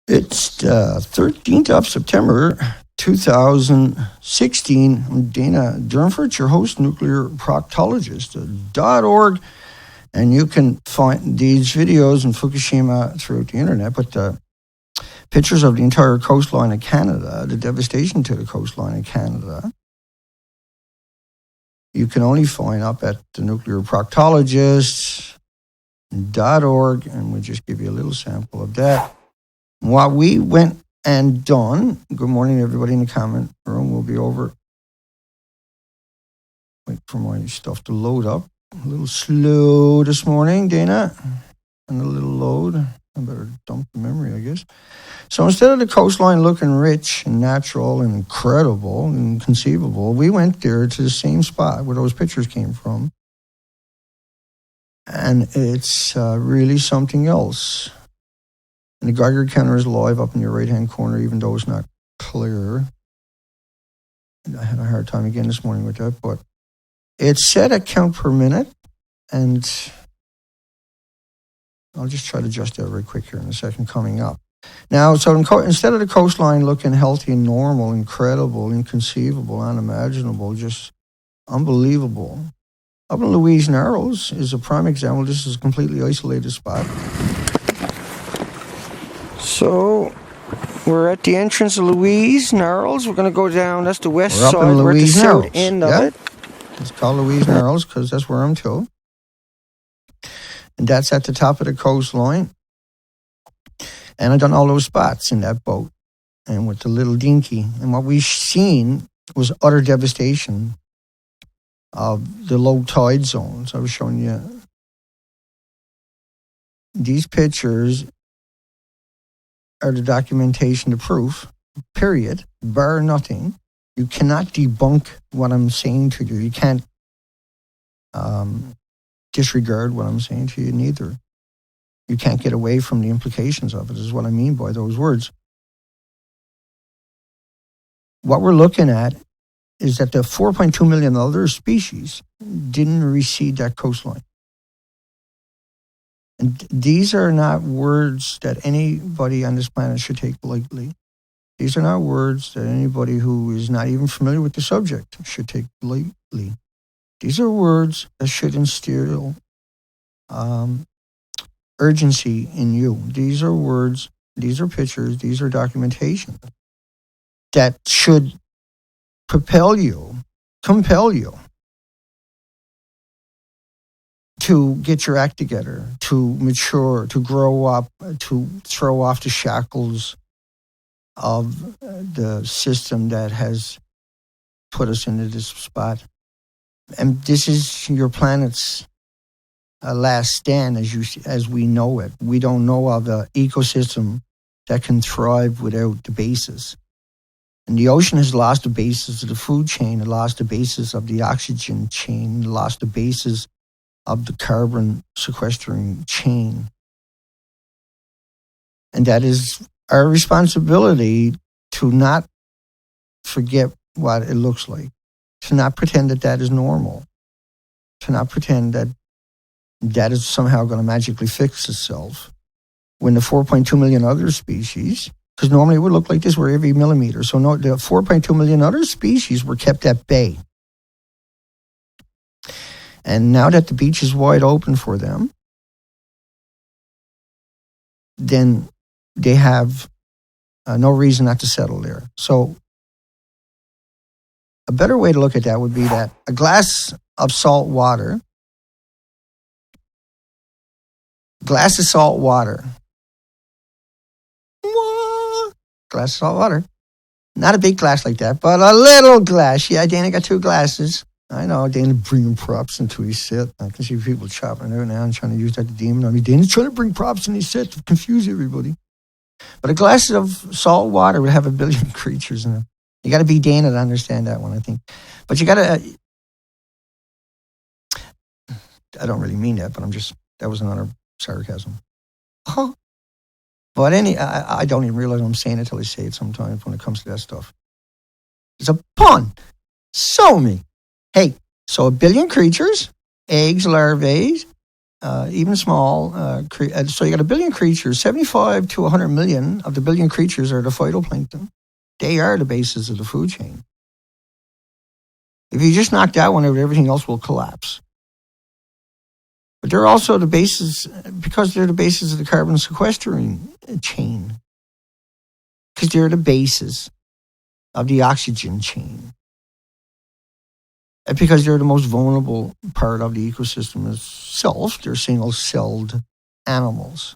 It's the 13th of September, 2016. I'm Dana Durnford, your host, nuclear proctologist.org. And you can find these videos in Fukushima throughout the internet, but the pictures of the entire coastline of Canada, the devastation to the coastline of Canada, you can only find up at the nuclear proctologist.org, and we'll just give you a little sample of that. What we went and done, good morning everybody in the comment room, we'll be over. Wait for my stuff to load up. A little slow this morning, Dana, and a little load. I better dump the memory, I guess. So instead of the coastline looking rich and natural and incredible and conceivable, we went there to the same spot where those pictures came from. And it's really something else. And the Geiger counter is live up in your right-hand corner, even though it's not clear. And I had a hard time again this morning with that, but it's set at count per minute, and I'll just try to adjust that very quick here in a second coming up. Now, so instead of the coastline looking healthy and normal, incredible, inconceivable, unimaginable, just unbelievable, up in Louise Narrows is a prime example. This is a completely isolated spot. So we're at the entrance of Louise Narrows. We're going to go down. That's the west side. We're at the south end of it. It's called Louise Narrows because that's where I'm to. And that's at the top of the coastline. And I've done all those spots in that boat and with the little dinky. And what we've seen was utter devastation of the low tide zones. I was showing you these pictures are the documentation, the proof, period, bar nothing. You cannot debunk what I'm saying to you. You can't disregard what I'm saying to you neither. You can't get away from the implications of it, is what I mean by those words. What we're looking at is that the 4.2 million other species didn't recede that coastline. And these are not words that anybody on this planet should take lightly. These are not words that anybody who is not even familiar with the subject should take lightly. These are words that should instill urgency in you. These are words, these are pictures, these are documentation that should compel you to get your act together, to mature, to grow up, to throw off the shackles of the system that has put us into this spot. And this is your planet's last stand as we know it. We don't know of an ecosystem that can thrive without the basis. And the ocean has lost the basis of the food chain, it lost the basis of the oxygen chain, it lost the basis of the carbon sequestering chain. And that is our responsibility to not forget what it looks like, to not pretend that that is normal, to not pretend that that is somehow going to magically fix itself when the 4.2 million other species, because normally it would look like this, we're every millimeter. So no, the 4.2 million other species were kept at bay. And now that the beach is wide open for them, then they have no reason not to settle there. So a better way to look at that would be that a glass of salt water, glass of salt water, not a big glass like that, but a little glass. Yeah, Dana got two glasses. I know, Dana bringing props into his set. I can see people chopping it out now and trying to use that to demon on me. Dana's trying to bring props in his set to confuse everybody. But a glass of salt water would have 1 billion creatures in it. You got to be Dana to understand that one, I think. But you got to... I don't really mean that, but that was another sarcasm. Huh? But I don't even realize I'm saying it till I say it sometimes when it comes to that stuff. It's a pun. So me. Hey, so 1 billion creatures, eggs, larvae, even small. So you got a billion creatures. 75 to 100 million of the billion creatures are the phytoplankton. They are the basis of the food chain. If you just knock that one out, everything else will collapse. But they're also the basis, because they're the basis of the carbon sequestering chain. Because they're the basis of the oxygen chain. And because they're the most vulnerable part of the ecosystem itself. They're single-celled animals.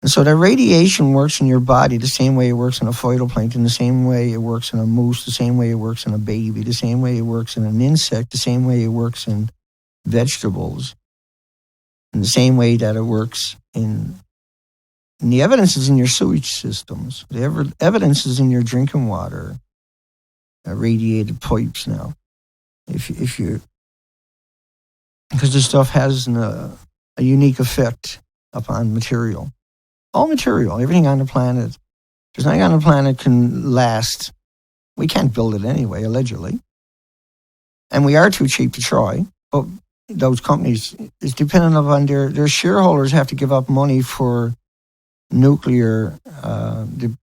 And so that radiation works in your body the same way it works in a phytoplankton, the same way it works in a moose, the same way it works in a baby, the same way it works in an insect, the same way it works in vegetables, and the same way that it works in... And the evidence is in your sewage systems. The evidence is in your drinking water, radiated pipes now. If you... Because this stuff has a unique effect upon material. All material, everything on the planet. There's nothing on the planet can last. We can't build it anyway, allegedly. And we are too cheap to try. But those companies, it's dependent upon their shareholders have to give up money for nuclear to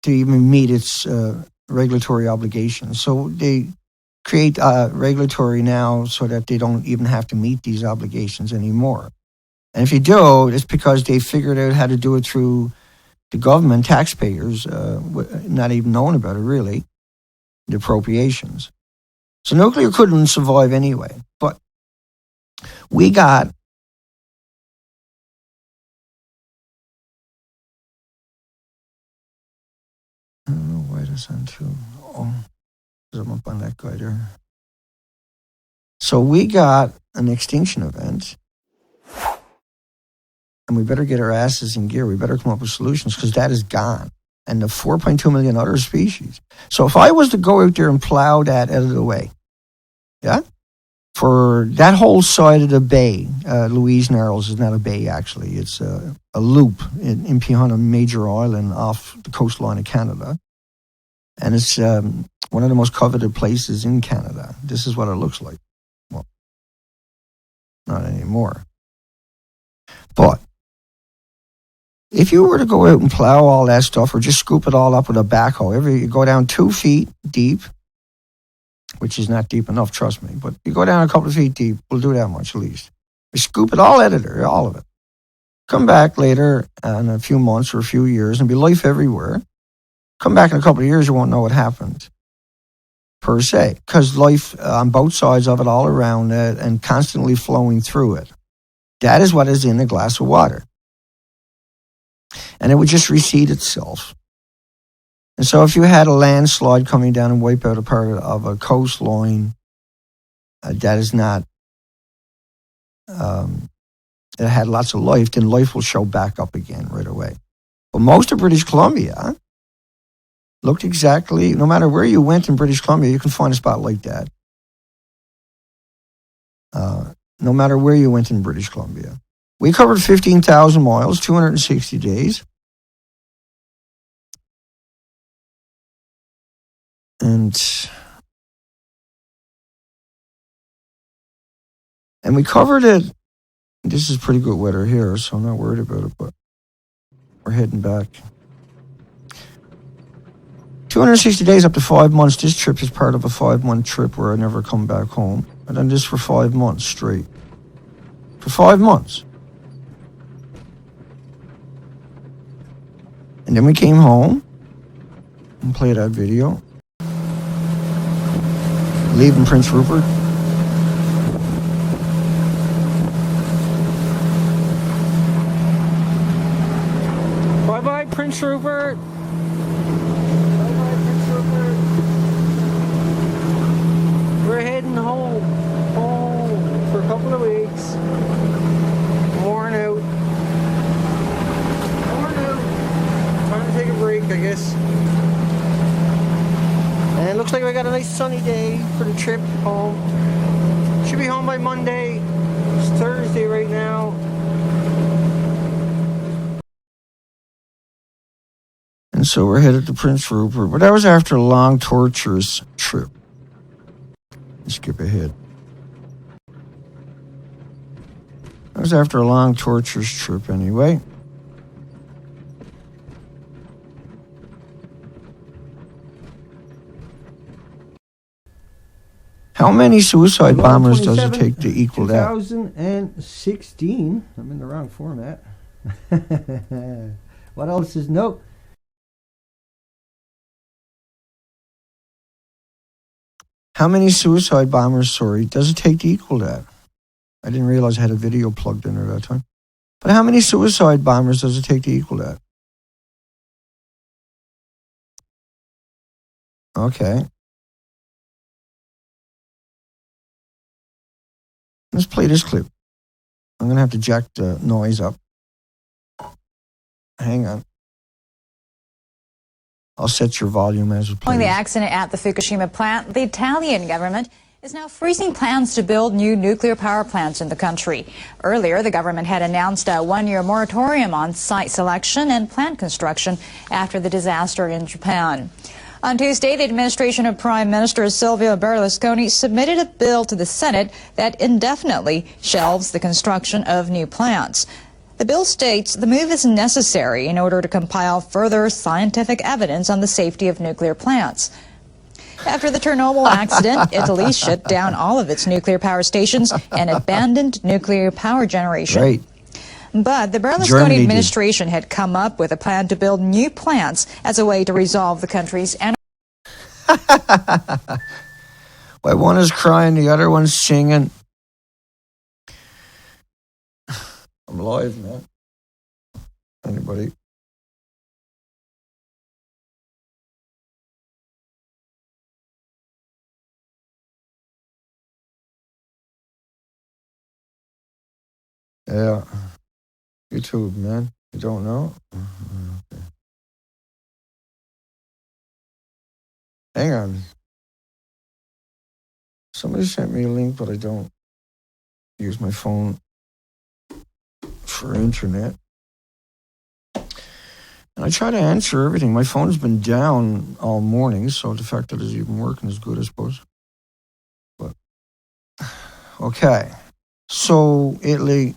even meet its regulatory obligations. So they create regulatory now so that they don't even have to meet these obligations anymore. And if you do, it's because they figured out how to do it through the government, taxpayers, not even knowing about it, really, the appropriations. So nuclear couldn't survive anyway. But we got... I don't know why this on too. Oh, I'm up on that guy there. So we got an extinction event. And we better get our asses in gear. We better come up with solutions because that is gone. And the 4.2 million other species. So if I was to go out there and plow that out of the way, yeah, for that whole side of the bay, Louise Narrows is not a bay actually. It's a loop in Pihana, a major island off the coastline of Canada. And it's one of the most coveted places in Canada. This is what it looks like. Well, not anymore. But if you were to go out and plow all that stuff or just scoop it all up with a backhoe, you go down 2 feet deep, which is not deep enough, trust me, but you go down a couple of feet deep, we'll do that much at least. You scoop it all out of there, all of it. Come back later in a few months or a few years and be life everywhere. Come back in a couple of years, you won't know what happened, per se, because life on both sides of it, all around it, and constantly flowing through it. That is what is in a glass of water. And it would just recede itself. And so if you had a landslide coming down and wipe out a part of a coastline, that is not, it had lots of life, then life will show back up again right away. But most of British Columbia looked exactly, no matter where you went in British Columbia, you can find a spot like that. No matter where you went in British Columbia. We covered 15,000 miles, 260 days. And we covered it. This is pretty good weather here, so I'm not worried about it, but we're heading back. 260 days up to 5 months. This trip is part of a 5-month trip where I never come back home. And then this for 5 months straight. For 5 months. And then we came home and played that video. Leaving Prince Rupert. Bye-bye, Prince Rupert. Bye-bye, Prince Rupert. We're heading home. Home for a couple of weeks. Worn out. Time to take a break, I guess. And it looks like we got a nice sunny day for the trip home. Should be home by Monday. It's Thursday right now. And so we're headed to Prince Rupert. But that was after a long, torturous trip. Let's skip ahead. It was after a long, torturous trip anyway. How many suicide bombers does it take to equal that? 2016. I'm in the wrong format. What else is nope? How many suicide bombers, does it take to equal that? I didn't realize I had a video plugged in at that time. But how many suicide bombers does it take to equal that? Okay. Let's play this clip. I'm going to have to jack the noise up. Hang on. I'll set your volume as it plays. Following the accident at the Fukushima plant, the Italian government is now freezing plans to build new nuclear power plants in the country. Earlier, the government had announced a one-year moratorium on site selection and plant construction after the disaster in Japan. On Tuesday, the administration of Prime Minister Silvio Berlusconi submitted a bill to the Senate that indefinitely shelves the construction of new plants. The bill states the move is necessary in order to compile further scientific evidence on the safety of nuclear plants. After the Chernobyl accident, Italy shut down all of its nuclear power stations and abandoned nuclear power generation. Right. But the Berlusconi administration had come up with a plan to build new plants as a way to resolve the country's energy. Well, one is crying, the other one's singing. I'm live, man. Anybody? Yeah. YouTube, man. You don't know? Okay. Hang on. Somebody sent me a link, but I don't use my phone for internet. And I try to answer everything. My phone's been down all morning, so the fact that it's even working is good, I suppose. But, okay. So Italy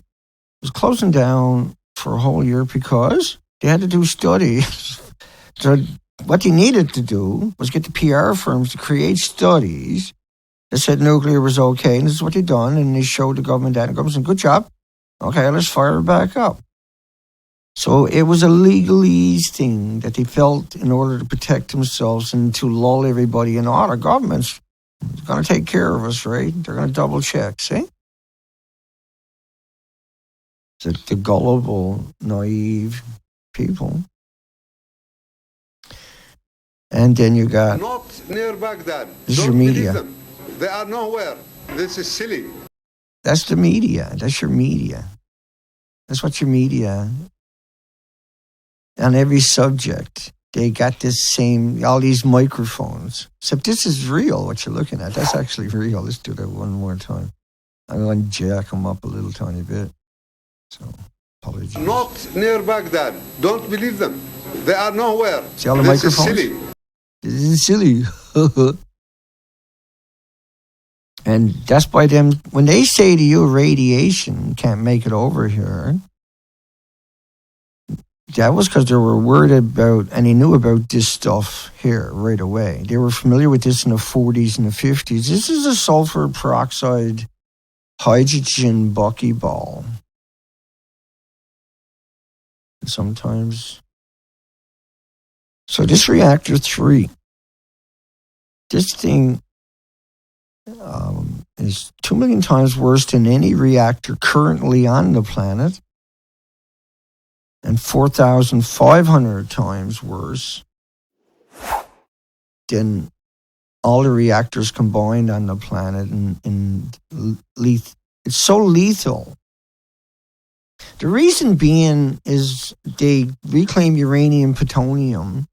was closing down for a whole year because they had to do studies. So what they needed to do was get the PR firms to create studies that said nuclear was okay, and this is what they'd done, and they showed the government that, and the government said, good job. Okay, let's fire it back up. So it was a legalese thing that they felt in order to protect themselves and to lull everybody in. Oh, the government's going to take care of us, right? They're going to double check, see? The gullible, naive people. And then you got... Not near Baghdad. This is your media. They are nowhere. This is silly. That's the media. That's your media. That's what your media... On every subject, they got this same... All these microphones. Except this is real, what you're looking at. That's actually real. Let's do that one more time. I'm going to jack them up a little tiny bit. So, apologies. Not near Baghdad. Don't believe them. They are nowhere. See all the this microphones? Is silly. This is silly. And that's by them. When they say to you radiation can't make it over here, that was because they were worried about, and they knew about this stuff here right away. They were familiar with this in the 40s and the 50s. This is a sulfur peroxide hydrogen buckyball. And sometimes... So this reactor 3, this thing is 2 million times worse than any reactor currently on the planet, and 4,500 times worse than all the reactors combined on the planet. It's so lethal. The reason being is they reclaim uranium, plutonium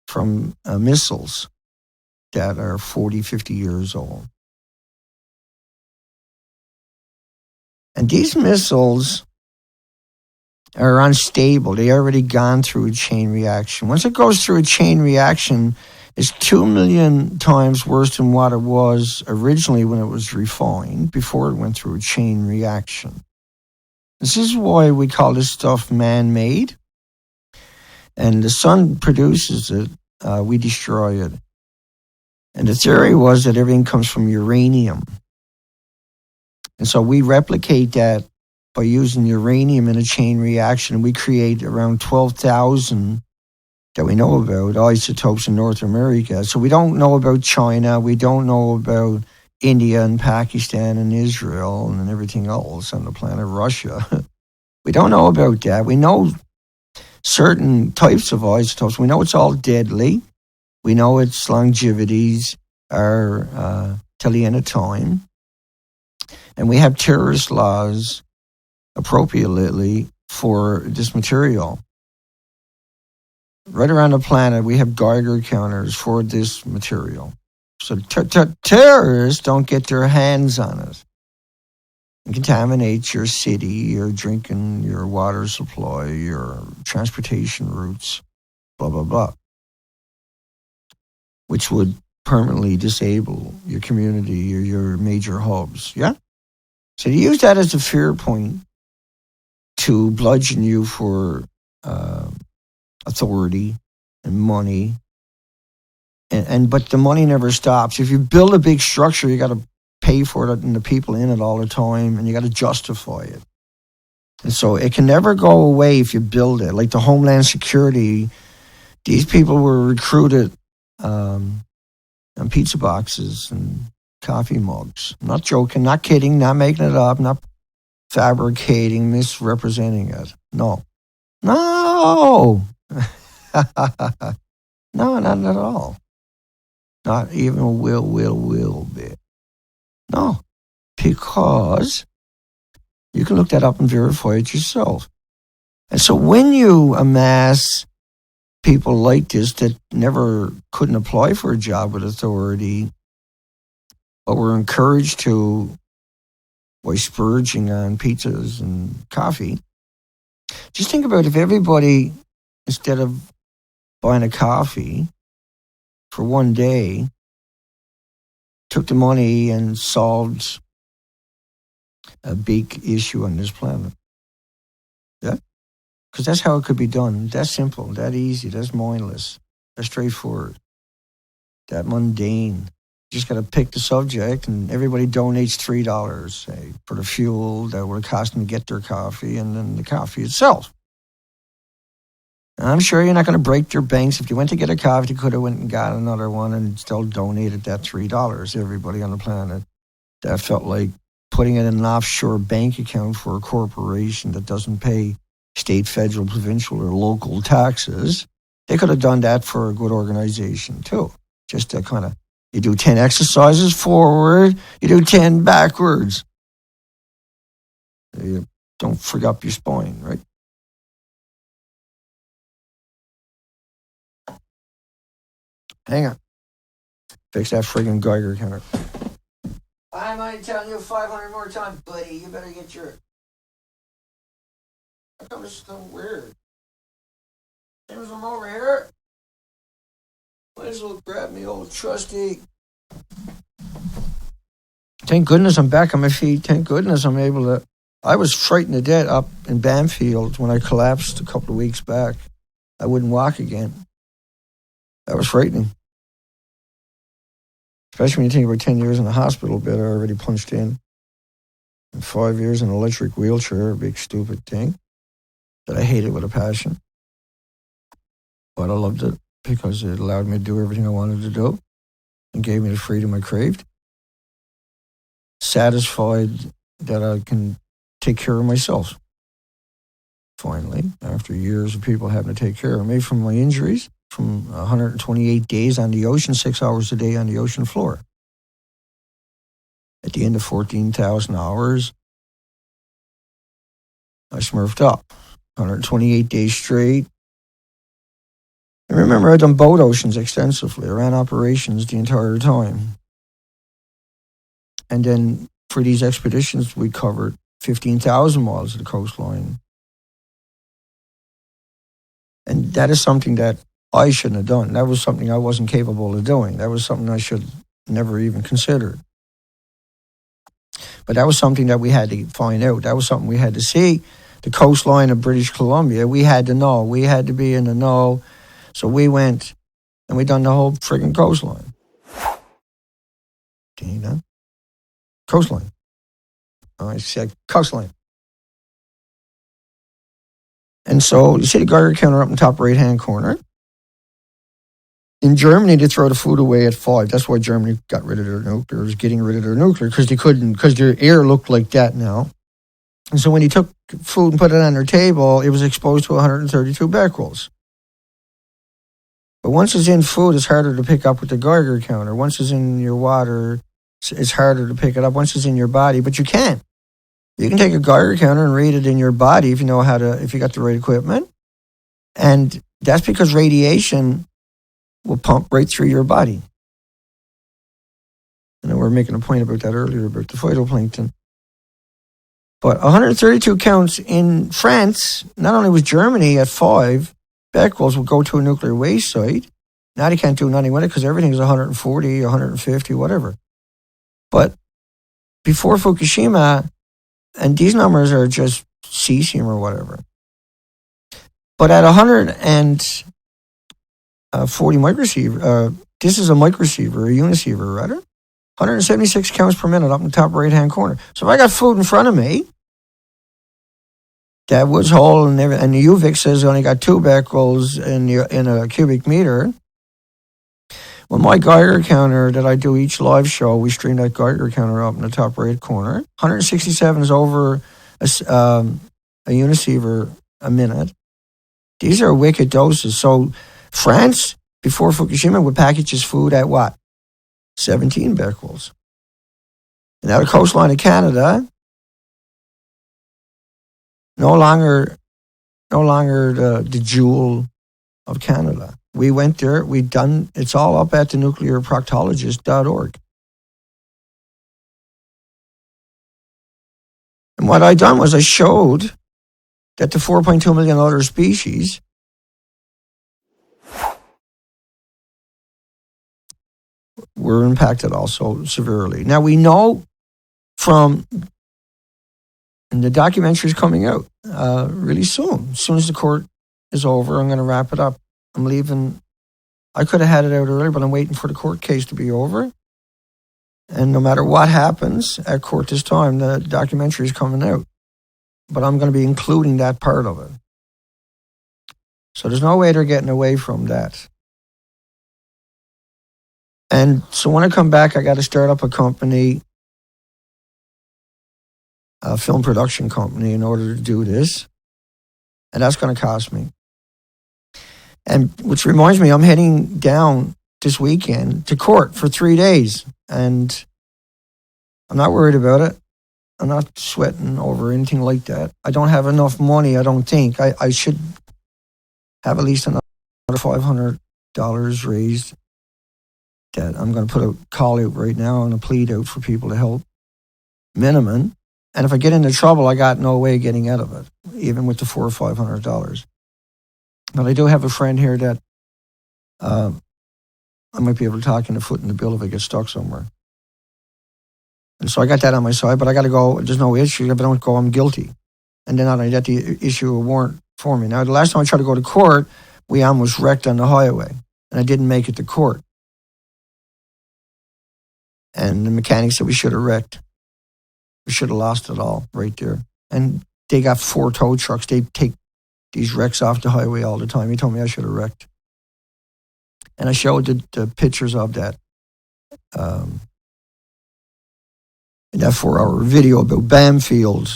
from missiles that are 40, 50 years old. And these missiles are unstable. They already gone through a chain reaction. Once it goes through a chain reaction, it's 2 million times worse than what it was originally when it was refined, before it went through a chain reaction. This is why we call this stuff man-made. And the sun produces it, we destroy it. And the theory was that everything comes from uranium. And so we replicate that by using uranium in a chain reaction. We create around 12,000 that we know about isotopes in North America. So we don't know about China. We don't know about India and Pakistan and Israel and everything else on the planet, Russia. We don't know about that. We know certain types of isotopes. We know it's all deadly. We know its longevities are till the end of time. And we have terrorist laws appropriately for this material. Right around the planet, we have Geiger counters for this material. So terrorists don't get their hands on it and contaminate your city, your drinking, your water supply, your transportation routes, blah, blah, blah, which would permanently disable your community or your major hubs. Yeah? So you use that as a fear point to bludgeon you for authority and money. But the money never stops. If you build a big structure, you got to pay for it and the people in it all the time, and you got to justify it. And so it can never go away if you build it. Like the Homeland Security, these people were recruited on pizza boxes and coffee mugs. I'm not joking, not kidding, not making it up, not fabricating, misrepresenting it. No. No, not at all. Not even a will bit. No, because you can look that up and verify it yourself. And so when you amass people like this that never couldn't apply for a job with authority, but were encouraged to by splurging on pizzas and coffee, just think about if everybody, instead of buying a coffee for one day, took the money and solved a big issue on this planet. Yeah? Because that's how it could be done. That simple, that easy, that's mindless, that's straightforward, that mundane. You just got to pick the subject and everybody donates $3, say, for the fuel that would have cost them to get their coffee and then the coffee itself. And I'm sure you're not going to break your banks. If you went to get a coffee, you could have went and got another one and still donated that $3. Everybody on the planet that felt like putting it in an offshore bank account for a corporation that doesn't pay state, federal, provincial, or local taxes, they could have done that for a good organization too. Just to kind of, you do 10 exercises forward, you do 10 backwards. You don't frig up your spine, right? Hang on. Fix that friggin' Geiger counter. I might tell you 500 more times, buddy. You better get your... How come it's so weird? Same as I'm over here. Might as well grab me old trusty. Thank goodness I'm back on my feet. Thank goodness I'm able to... I was frightened to death up in Banfield when I collapsed a couple of weeks back. I wouldn't walk again. That was frightening. Especially when you think about 10 years in a hospital bed I already punched in. And 5 years in an electric wheelchair, a big stupid thing that I hated with a passion. But I loved it because it allowed me to do everything I wanted to do and gave me the freedom I craved. Satisfied that I can take care of myself. Finally, after years of people having to take care of me from my injuries, from 128 days on the ocean, 6 hours a day on the ocean floor. At the end of 14,000 hours, I smurfed up. 128 days straight. And remember, I'd done boat oceans extensively. I ran operations the entire time. And then for these expeditions, we covered 15,000 miles of the coastline. And that is something that I shouldn't have done. That was something I wasn't capable of doing. That was something I should never even considered. But that was something that we had to find out. That was something we had to see. The coastline of British Columbia, we had to know. We had to be in the know. So we went and we done the whole friggin' coastline. Dana? Coastline. Oh, I said coastline. And so you see the Geiger counter up in the top right-hand corner. In Germany, they throw the food away at 5. That's why Germany got rid of their nuclear, was getting rid of their nuclear, because they couldn't, because their air looked like that now. And so when you took food and put it on their table, it was exposed to 132 becquerels. But once it's in food, it's harder to pick up with the Geiger counter. Once it's in your water, it's harder to pick it up. Once it's in your body, but you can. You can take a Geiger counter and read it in your body if you know how to, if you got the right equipment. And that's because radiation will pump right through your body. And we were making a point about that earlier, about the phytoplankton. But 132 counts in France, not only was Germany at 5, becquerels will go to a nuclear waste site. Now they can't do nothing with it because everything is 140, 150, whatever. But before Fukushima, and these numbers are just cesium or whatever. But at 140 microsievert, this is a microsievert, a unisiever rather, 176 counts per minute up in the top right-hand corner. So if I got food in front of me, that was whole, and the UVic says only got 2 becquerels in a cubic meter. Well, my Geiger counter that I do each live show, we stream that Geiger counter up in the top right corner. 167 is over a unisiever a minute. These are wicked doses. So France, before Fukushima, would package its food at what? 17 becquerels. And now the coastline of Canada, no longer the jewel of Canada. We went there, it's all up at the nuclearproctologist.org. And what I done was I showed that the 4.2 million other species were impacted also severely. Now we know from, and the documentary is coming out really soon. As soon as the court is over, I'm going to wrap it up. I'm leaving. I could have had it out earlier, but I'm waiting for the court case to be over. And no matter what happens at court this time, the documentary is coming out. But I'm going to be including that part of it. So there's no way they're getting away from that. And so when I come back, I got to start up a company, a film production company, in order to do this. And that's going to cost me. And which reminds me, I'm heading down this weekend to court for 3 days. And I'm not worried about it. I'm not sweating over anything like that. I don't have enough money, I don't think. I should have at least another $500 raised that I'm going to put a call out right now and a plead out for people to help minimum. And if I get into trouble, I got no way of getting out of it, even with the $400 or $500. But I do have a friend here that I might be able to talk in the foot in the bill if I get stuck somewhere. And so I got that on my side, but I got to go. There's no issue. If I don't go, I'm guilty. And then not only that, the issue a warrant for me. Now, the last time I tried to go to court, we almost wrecked on the highway, and I didn't make it to court. And the mechanic said we should have wrecked. We should have lost it all right there. And they got 4 tow trucks. They take these wrecks off the highway all the time. He told me I should have wrecked. And I showed the pictures of that. In that 4-hour video about Bamfield.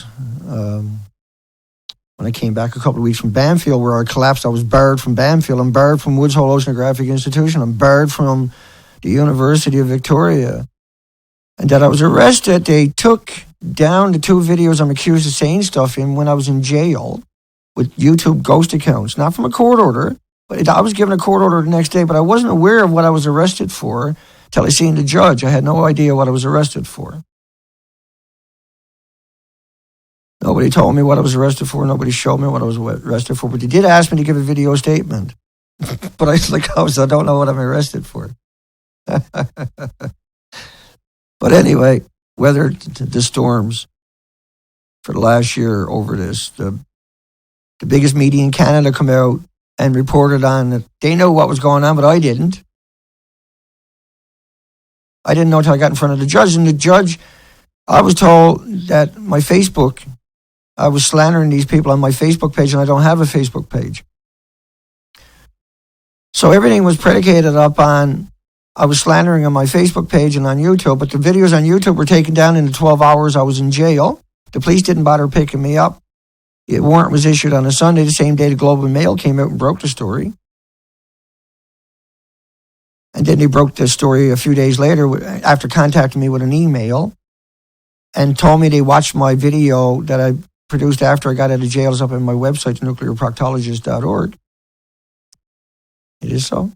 When I came back a couple of weeks from Bamfield, where I collapsed, I was barred from Bamfield. I'm barred from Woods Hole Oceanographic Institution. I'm barred from the University of Victoria. And that I was arrested. They took down the 2 videos I'm accused of saying stuff in when I was in jail with YouTube ghost accounts. Not from a court order, but I was given a court order the next day, but I wasn't aware of what I was arrested for till I seen the judge. I had no idea what I was arrested for. Nobody told me what I was arrested for. Nobody showed me what I was arrested for. But they did ask me to give a video statement. But I don't know what I'm arrested for. But anyway, weathered the storms for the last year over this. The biggest media in Canada come out and reported on it. They know what was going on, but I didn't. I didn't know until I got in front of the judge. And the judge, I was told that my Facebook, I was slandering these people on my Facebook page, and I don't have a Facebook page. So everything was predicated upon, I was slandering on my Facebook page and on YouTube, but the videos on YouTube were taken down in the 12 hours I was in jail. The police didn't bother picking me up. A warrant was issued on a Sunday, the same day the Globe and Mail came out and broke the story. And then they broke the story a few days later after contacting me with an email and told me they watched my video that I produced after I got out of jail. It's up on my website, nuclearproctologist.org. It is so.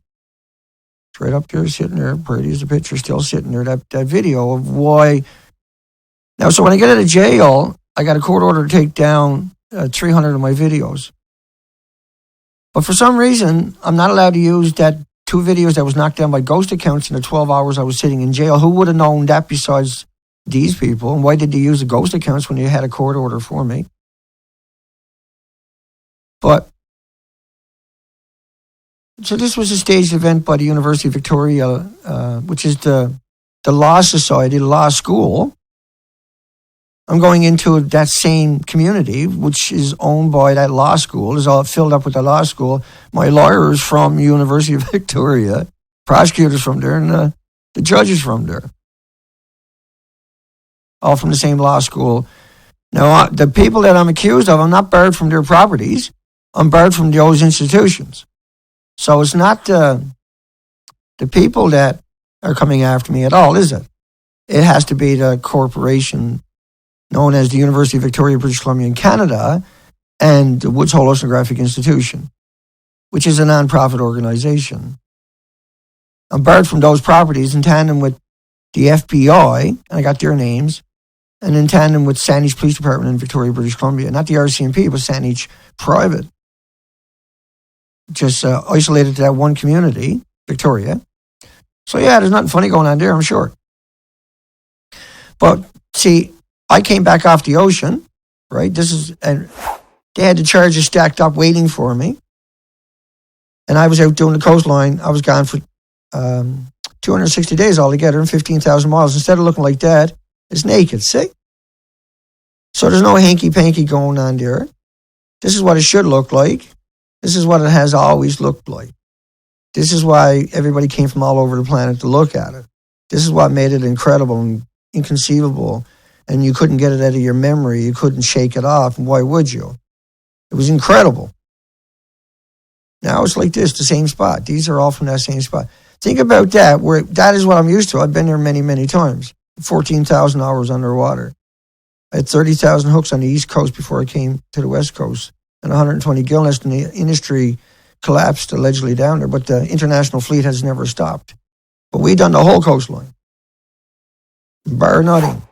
It's right up there, sitting there. Pretty as a picture, still sitting there. That video of why. Now, so when I get out of jail, I got a court order to take down 300 of my videos. But for some reason, I'm not allowed to use that 2 videos that was knocked down by ghost accounts in the 12 hours I was sitting in jail. Who would have known that besides these people? And why did they use the ghost accounts when you had a court order for me? But, so this was a staged event by the University of Victoria, which is the Law Society, the law school. I'm going into that same community, which is owned by that law school, is all filled up with the law school. My lawyer is from University of Victoria, prosecutors from there, and the judges from there. All from the same law school. Now, the people that I'm accused of, I'm not barred from their properties. I'm barred from those institutions. So it's not the people that are coming after me at all, is it? It has to be the corporation known as the University of Victoria, British Columbia in Canada, and the Woods Hole Oceanographic Institution, which is a non-profit organization. I'm barred from those properties in tandem with the FBI, and I got their names, and in tandem with Saanich Police Department in Victoria, British Columbia. Not the RCMP, but Saanich Private. Just isolated to that one community, Victoria. So yeah, there's nothing funny going on there, I'm sure. But see, I came back off the ocean, right? And they had the charges stacked up waiting for me. And I was out doing the coastline. I was gone for 260 days altogether and 15,000 miles. Instead of looking like that, it's naked, see? So there's no hanky-panky going on there. This is what it should look like. This is what it has always looked like. This is why everybody came from all over the planet to look at it. This is what made it incredible and inconceivable. And you couldn't get it out of your memory. You couldn't shake it off. And why would you? It was incredible. Now it's like this, the same spot. These are all from that same spot. Think about that. That is what I'm used to. I've been there many, many times. 14,000 hours underwater. I had 30,000 hooks on the East Coast before I came to the West Coast. And 120 gill nets, and the industry collapsed allegedly down there. But the international fleet has never stopped. But we done the whole coastline. Bar nothing.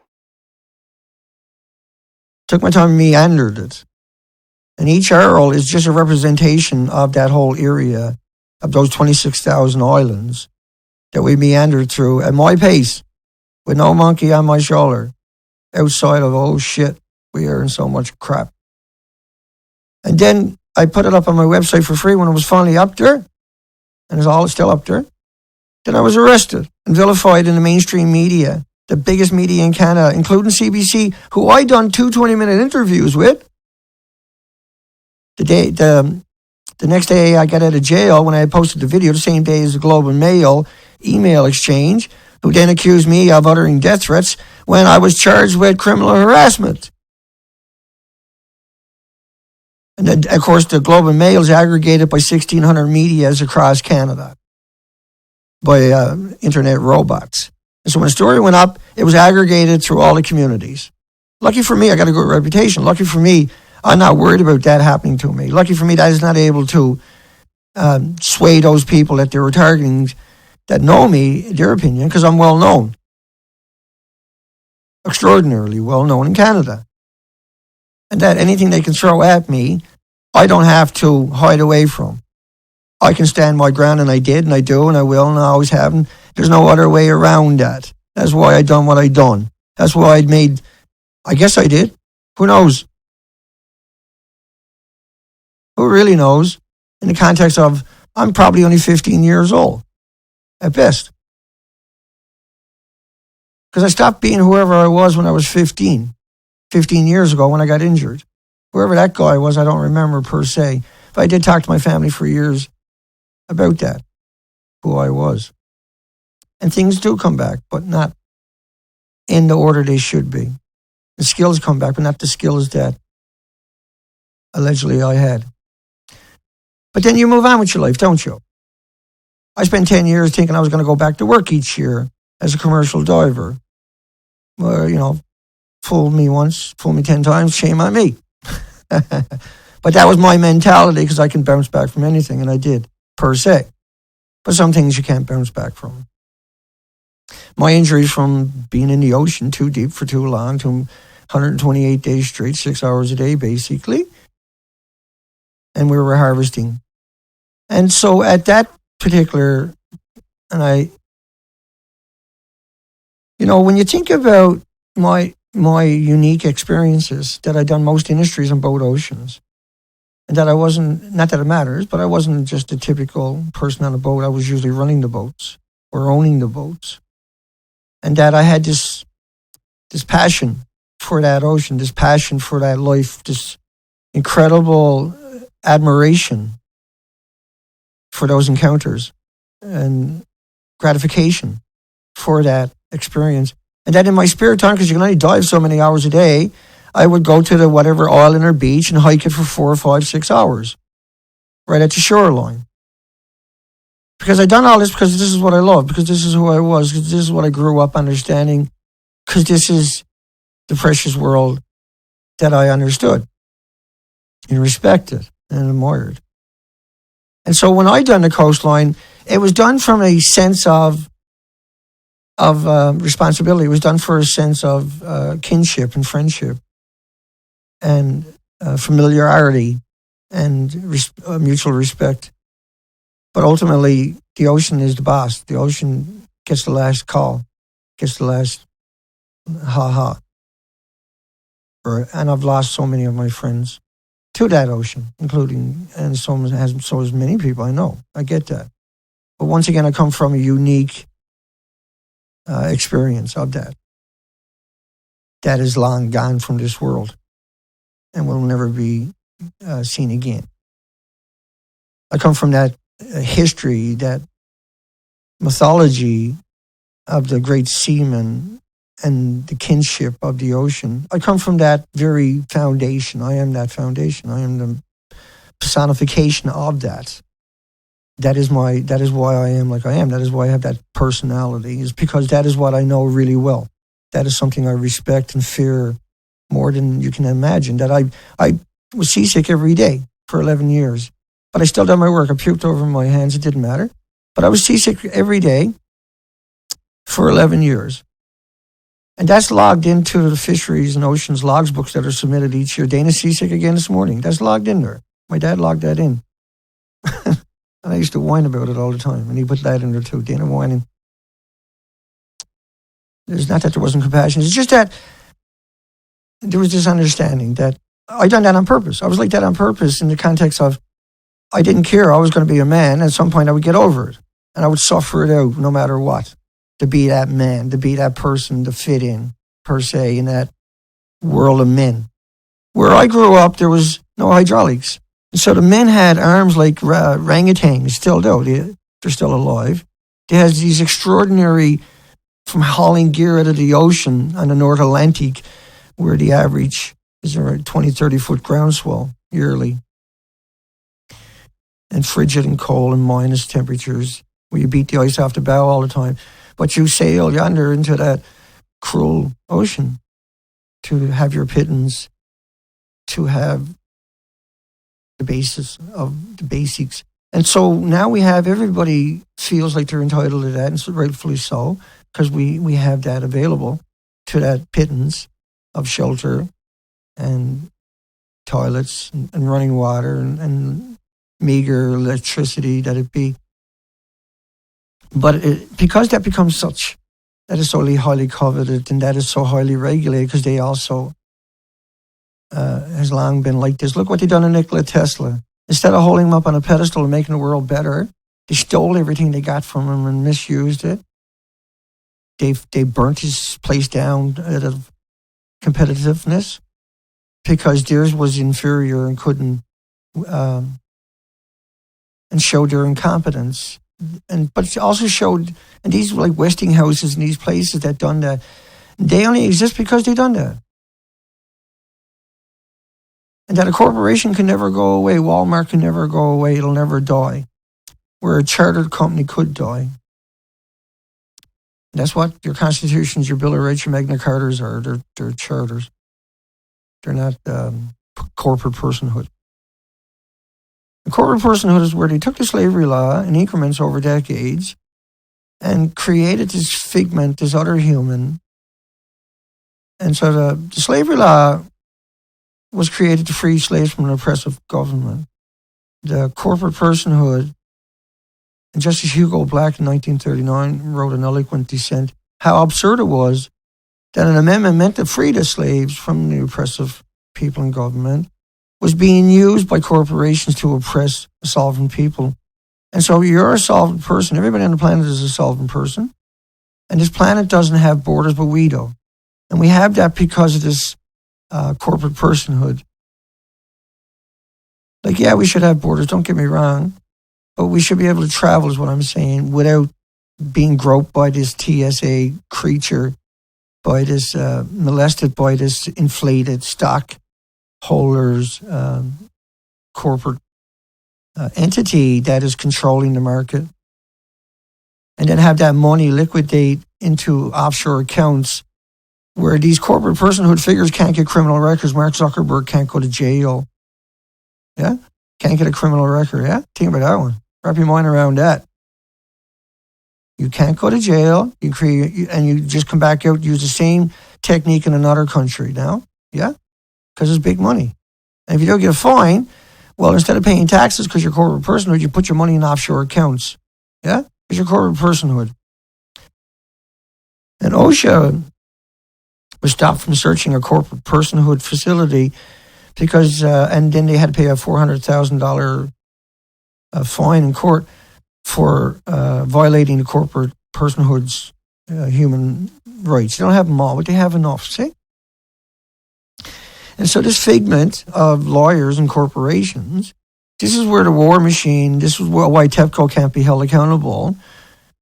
Took my time and meandered it. And each arrow is just a representation of that whole area, of those 26,000 islands that we meandered through at my pace, with no monkey on my shoulder, outside of, oh shit, we are in so much crap. And then I put it up on my website for free when it was finally up there, and it's all still up there. Then I was arrested and vilified in the mainstream media, the biggest media in Canada, including CBC, who I done 2 20-minute interviews with. The next day I got out of jail, when I had posted the video, the same day as the Globe and Mail email exchange, who then accused me of uttering death threats when I was charged with criminal harassment. And then, of course, the Globe and Mail is aggregated by 1,600 medias across Canada by internet robots. And so when the story went up, it was aggregated through all the communities. Lucky for me, I got a good reputation. Lucky for me, I'm not worried about that happening to me. Lucky for me, that is not able to sway those people that they were targeting that know me, their opinion, because I'm well known. Extraordinarily well known in Canada. And that anything they can throw at me, I don't have to hide away from. I can stand my ground, and I did, and I do, and I will, and I always have. And there's no other way around that. That's why I done what I done. That's why I guess I did. Who knows? Who really knows? In the context of, I'm probably only 15 years old, at best. Because I stopped being whoever I was when I was 15 years ago when I got injured. Whoever that guy was, I don't remember per se. But I did talk to my family for years about that, who I was. And things do come back, but not in the order they should be. The skills come back, but not the skills that allegedly I had. But then you move on with your life, don't you? I spent 10 years thinking I was going to go back to work each year as a commercial diver. Well, fooled me once, fooled me 10 times, shame on me. But that was my mentality because I can bounce back from anything, and I did, per se. But some things you can't bounce back from. My injuries from being in the ocean too deep for too long, to 128 days straight, 6 hours a day, basically. And we were harvesting. And so at that particular, and when you think about my unique experiences, that I'd done most industries on both oceans, and that I wasn't, not that it matters, but I wasn't just a typical person on a boat. I was usually running the boats or owning the boats. And that I had this passion for that ocean, this passion for that life, this incredible admiration for those encounters and gratification for that experience. And that in my spare time, because you can only dive so many hours a day, I would go to the whatever island or beach and hike it for 4 or 5, 6 hours right at the shoreline. Because I'd done all this because this is what I love, because this is who I was, because this is what I grew up understanding, because this is the precious world that I understood and respected and admired. And so when I done the Coastline, it was done from a sense of responsibility. It was done for a sense of kinship and friendship and familiarity and mutual respect. But ultimately, the ocean is the boss. The ocean gets the last call, gets the last ha-ha. And I've lost so many of my friends to that ocean, including, and so has many people I know. I get that. But once again, I come from a unique experience of that. That is long gone from this world and will never be seen again. I come from that history, that mythology of the great seamen and the kinship of the ocean. I come from that very foundation. I am that foundation. I am the personification of that. That is why I am like I am. That is why I have that personality, is because that is what I know really well. That is something I respect and fear more than you can imagine. That I was seasick every day for 11 years, but I still done my work. I puked over my hands. It didn't matter. But I was seasick every day for 11 years. And that's logged into the fisheries and oceans logs books that are submitted each year. Dana's seasick again this morning. That's logged in there. My dad logged that in. And I used to whine about it all the time. And he put that in there too. Dana whining. It's not that there wasn't compassion. It's just that there was this understanding that I done that on purpose. I was like that on purpose in the context of I didn't care. I was going to be a man. At some point I would get over it. And I would suffer it out no matter what. To be that man, to be that person, to fit in, per se, in that world of men. Where I grew up, there was no hydraulics. So the men had arms like orangutans, still do. They're still alive. They had these extraordinary, from hauling gear out of the ocean on the North Atlantic, where the average is around 20, 30-foot groundswell yearly. And frigid and cold and minus temperatures, where you beat the ice off the bow all the time. But you sail yonder into that cruel ocean to have your pittance, to have the basis of the basics. And so now we have, everybody feels like they're entitled to that, and so rightfully so, because we have that available to that pittance of shelter and toilets and running water and meager electricity that it be. But because that becomes such that is so highly coveted and that is so highly regulated because they also has long been like this. Look what they done to Nikola Tesla. Instead of holding him up on a pedestal and making the world better, they stole everything they got from him and misused it. They burnt his place down out of competitiveness because theirs was inferior and couldn't and showed their incompetence. But it also showed, and these like Westinghouses and these places that done that, they only exist because they done that. And that a corporation can never go away. Walmart can never go away. It'll never die. Where a chartered company could die. And that's what your constitutions, your Bill of Rights, your Magna Cartas are. They're charters. They're not corporate personhood. The corporate personhood is where they took the slavery law in increments over decades and created this figment, this other human. And so the slavery law was created to free slaves from an oppressive government. The corporate personhood, and Justice Hugo Black in 1939 wrote an eloquent dissent, how absurd it was that an amendment meant to free the slaves from the oppressive people in government was being used by corporations to oppress a sovereign people. And so you're a sovereign person. Everybody on the planet is a sovereign person. And this planet doesn't have borders, but we do. And we have that because of this corporate personhood. Like, yeah, we should have borders, don't get me wrong. But we should be able to travel, is what I'm saying, without being groped by this TSA creature, by this molested by this inflated stockholders, corporate entity that is controlling the market. And then have that money liquidate into offshore accounts where these corporate personhood figures can't get criminal records. Mark Zuckerberg can't go to jail. Yeah? Can't get a criminal record. Yeah? Think about that one. Wrap your mind around that. You can't go to jail. You create, and you just come back out, use the same technique in another country now. Yeah? Because it's big money. And if you don't get a fine, well, instead of paying taxes because you're corporate personhood, you put your money in offshore accounts. Yeah? Because you're corporate personhood. And OSHA was stopped from searching a corporate personhood facility because, and then they had to pay a $400,000 fine in court for violating the corporate personhood's human rights. They don't have them all, but they have enough, see? And so this figment of lawyers and corporations, this is where the war machine, this is why TEPCO can't be held accountable,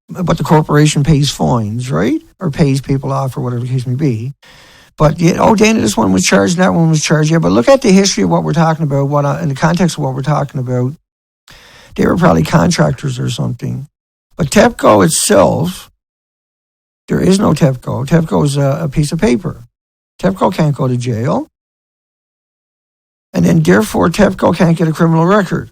but the corporation pays fines, right? Or pays people off or whatever the case may be. But, Dana, this one was charged, that one was charged. Yeah, but look at the history of what we're talking about, in the context of what we're talking about. They were probably contractors or something. But TEPCO itself, there is no TEPCO. TEPCO is a piece of paper. TEPCO can't go to jail. And then, therefore, TEPCO can't get a criminal record.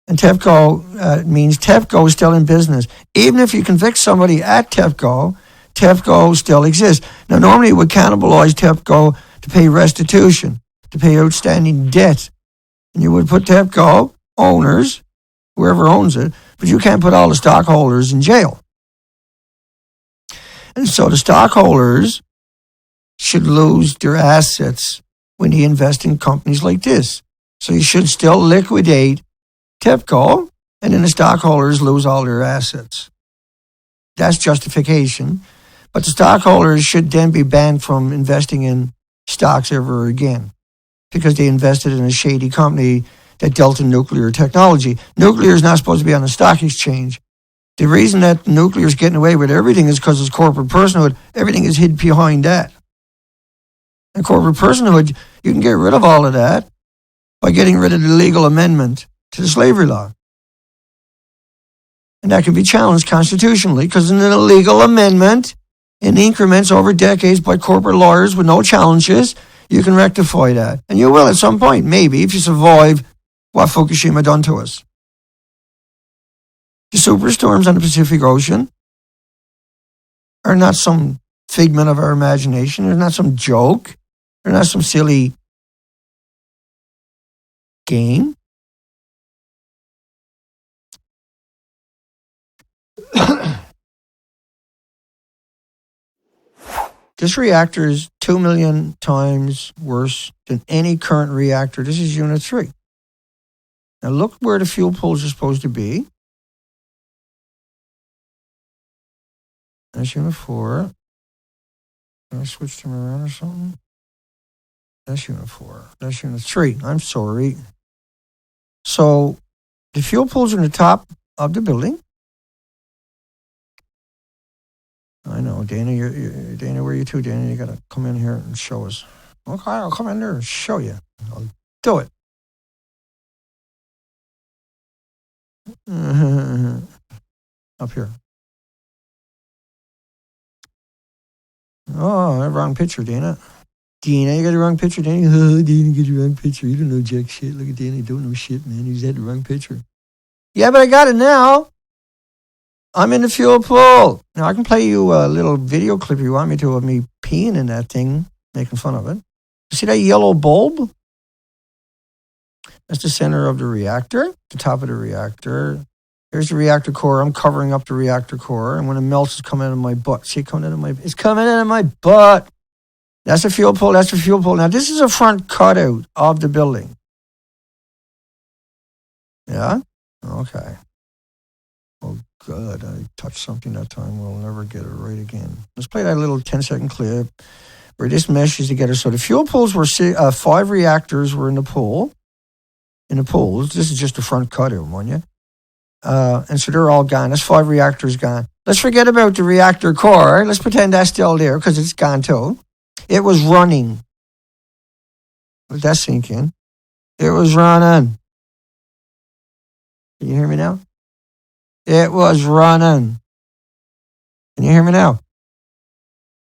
And TEPCO means TEPCO is still in business. Even if you convict somebody at TEPCO, TEPCO still exists. Now, normally it would cannibalize TEPCO to pay restitution, to pay outstanding debt. And you would put TEPCO owners, whoever owns it, but you can't put all the stockholders in jail. And so the stockholders should lose their assets when they invest in companies like this. So you should still liquidate TEPCO, and then the stockholders lose all their assets. That's justification. But the stockholders should then be banned from investing in stocks ever again because they invested in a shady company that dealt in nuclear technology. Nuclear is not supposed to be on the stock exchange. The reason that nuclear is getting away with everything is because it's corporate personhood. Everything is hid behind that. And corporate personhood, you can get rid of all of that by getting rid of the legal amendment to the slavery law. And that can be challenged constitutionally because in an illegal amendment, in increments over decades by corporate lawyers with no challenges, you can rectify that. And you will at some point, maybe, if you survive what Fukushima done to us. The superstorms on the Pacific Ocean are not some figment of our imagination. They're not some joke. They're not some silly game. This reactor is 2 million times worse than any current reactor. This is Unit 3. Now look where the fuel pools are supposed to be. That's Unit 4. Can I switch them around or something? That's Unit 4. That's Unit 3. I'm sorry. So the fuel pools are in the top of the building. I know, Dana. Dana, where are you to, Dana? You got to come in here and show us. Okay, I'll come in there and show you. I'll do it. Up here. Oh, wrong picture, Dana. Dana, you got the wrong picture, Dana. Oh, Dana, you got the wrong picture. You don't know jack shit. Look at Dana. You don't know shit, man. He's had the wrong picture. Yeah, but I got it now. I'm in the fuel pool. Now, I can play you a little video clip if you want me to of me peeing in that thing, making fun of it. You see that yellow bulb? That's the center of the reactor, the top of the reactor. Here's the reactor core. I'm covering up the reactor core. And when it melts, it's coming out of my butt. See it coming out of my butt? It's coming out of my butt. That's the fuel pool. That's the fuel pool. Now, this is a front cutout of the building. Yeah? Okay. Oh, God. I touched something that time. We'll never get it right again. Let's play that little 10-second clip where this meshes together. So the fuel pools were 5 reactors were in the pool. In the pools. This is just the front cutout, won't you? And so they're all gone. That's 5 reactors gone. Let's forget about the reactor core. Let's pretend that's still there because it's gone too. It was running. Let that sink in. It was running. Can you hear me now? It was running. Can you hear me now?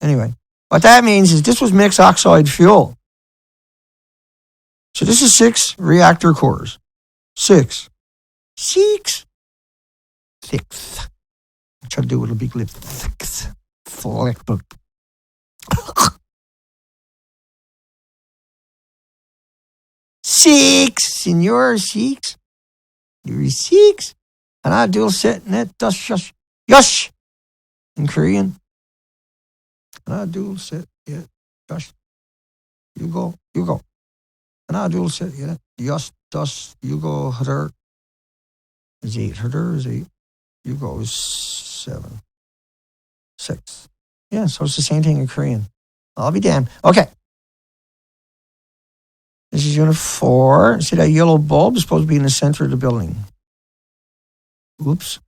Anyway, what that means is this was mixed oxide fuel. So this is 6 reactor cores. 6. 6. 6. I'm trying to do it with a big lip. 6. 6, senor, 6. You're 6. And I do sit in it, das yush, in Korean. And I do sit, yeah, yush. You go. And I do sit, yeah, yush, das, you go, her. Is 8, her is 8. You go 7. 6. Yeah, so it's the same thing in Korean. I'll be damned. Okay. This is Unit 4. See that yellow bulb is supposed to be in the center of the building. Oops.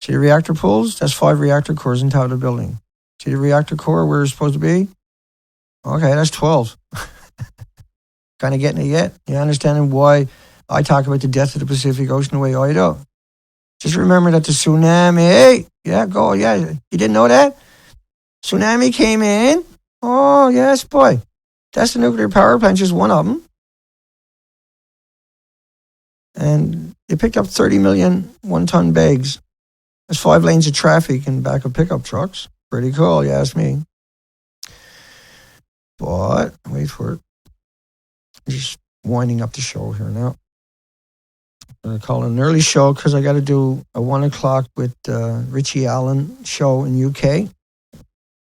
See the reactor pools? That's 5 reactor cores on top of the building. See the reactor core where it's supposed to be? Okay, that's 12. Kind of getting it yet? You understanding why I talk about the death of the Pacific Ocean the way I do? Just remember that the tsunami, you didn't know that? Tsunami came in. Oh, yes, boy. That's the nuclear power plant, just one of them. And they picked up 30 million one-ton bags. That's 5 lanes of traffic in back of pickup trucks. Pretty cool, you ask me. But, wait for it. I'm just winding up the show here now. I'm going to call it an early show because I got to do a 1 o'clock with Richie Allen show in UK.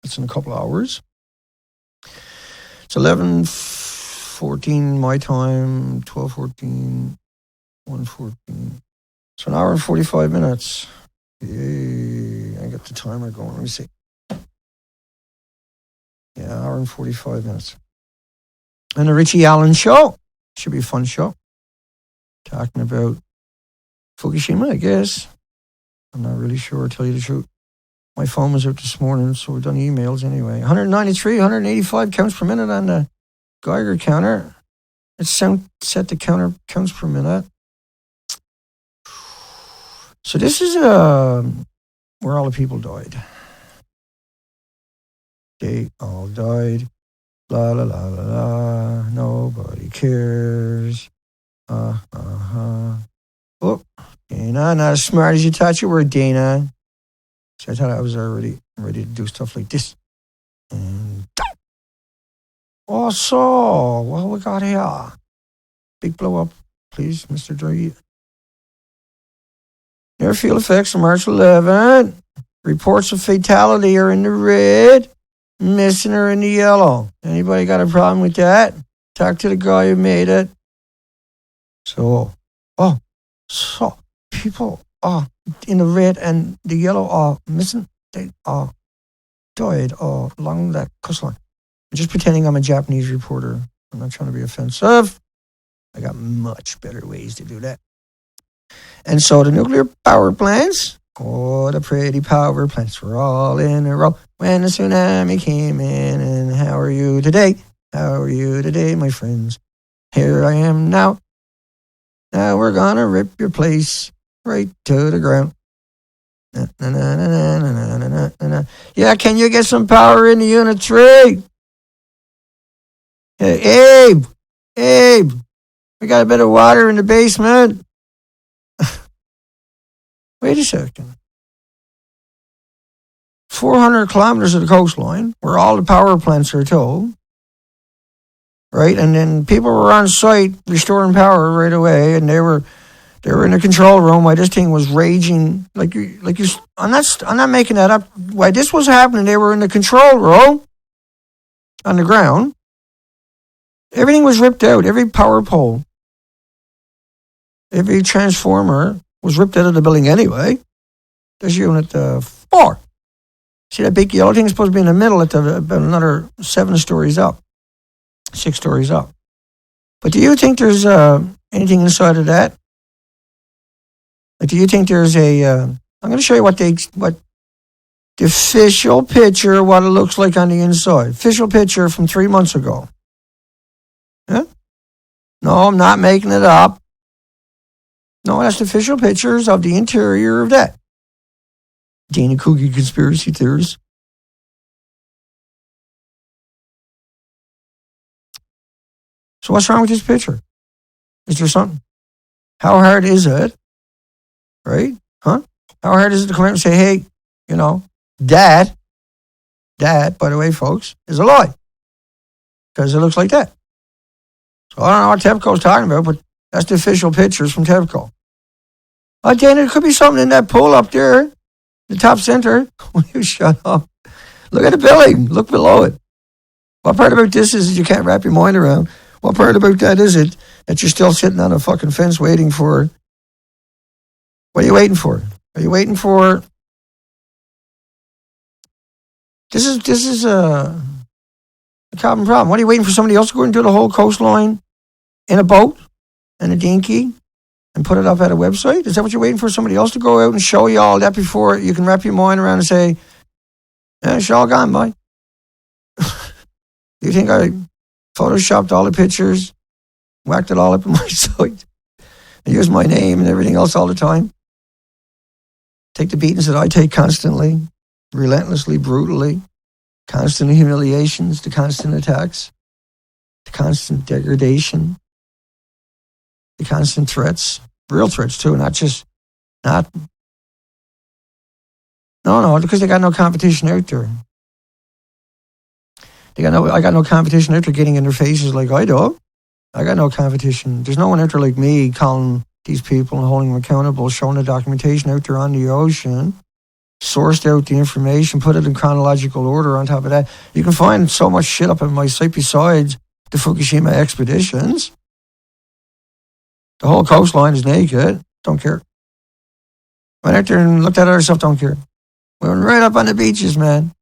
It's in a couple of hours. It's 11:14 my time, 12:14, 1:14. So an hour and 45 minutes. Yay. I got the timer going. Let me see. Yeah, hour and 45 minutes. And the Richie Allen show. Should be a fun show. Talking about Fukushima, I guess. I'm not really sure, to tell you the truth. My phone was out this morning, so we've done emails anyway. 193, 185 counts per minute on the Geiger counter. It's set to counter counts per minute. So this is where all the people died. They all died. La la la la la. Nobody cares. Oh, Dana, not as smart as you thought you were, Dana. So I thought I was already ready to do stuff like this. And also, what we got here? Big blow up, please, Mr. Draghi. Airfield effects on March 11. Reports of fatality are in the red. missing or in the yellow. Anybody got a problem with that? Talk to the guy who made it. So people in the red and the yellow are missing. They are died along that coastline. I'm just pretending I'm a Japanese reporter. I'm not trying to be offensive. I got much better ways to do that. And so the nuclear power plants, the pretty power plants were all in a row when the tsunami came in. And how are you today? How are you today, my friends? Here I am now. Now we're gonna rip your place right to the ground. Na, na, na, na, na, na, na, na. Yeah, can you get some power in the unit 3? Hey, Abe, we got a bit of water in the basement. Wait a second. 400 kilometers of the coastline, where all the power plants are towed, right? And then people were on site restoring power right away, and they were in the control room while this thing was raging. I'm not making that up. While this was happening, they were in the control room on the ground. Everything was ripped out. Every power pole, every transformer was ripped out of the building anyway. There's unit 4. See that big yellow thing is supposed to be in the middle at about another 7 stories up, 6 stories up. But do you think there's anything inside of that? Like, do you think there's I'm going to show you what the official picture, what it looks like on the inside. Official picture from 3 months ago. Yeah? No, I'm not making it up. No, that's the official pictures of the interior of that. Dana Cookie conspiracy theories. So what's wrong with this picture? Is there something? How hard is it? Right? Huh? How hard is it to come out and say, hey, that, by the way, folks, is a lie. Because it looks like that. So I don't know what TEPCO's talking about, but that's the official pictures from TEPCO. Oh, Dana, there could be something in that pool up there, the top center. Will you shut up? Look at the building. Look below it. What part about this is you can't wrap your mind around? What part about that is it that you're still sitting on a fucking fence waiting for? What are you waiting for? Are you waiting for? This is a common problem. What are you waiting for somebody else to go and do the whole coastline in a boat and a dinghy and put it up at a website? Is that what you're waiting for? Somebody else to go out and show you all that before you can wrap your mind around and say, yeah, it's all gone, boy. You think I photoshopped all the pictures, whacked it all up on my site, and used my name and everything else all the time? Take the beatings that I take constantly, relentlessly, brutally, constant humiliations, the constant attacks, the constant degradation, the constant threats, real threats too, not. No, because they got no competition out there. I got no competition out there getting in their faces like I do. I got no competition. There's no one out there like me calling these people and holding them accountable, showing the documentation out there on the ocean, sourced out the information, put it in chronological order on top of that. You can find so much shit up on my site besides the Fukushima expeditions. The whole coastline is naked. Don't care. Went out there and looked at other stuff. Don't care. We went right up on the beaches, man.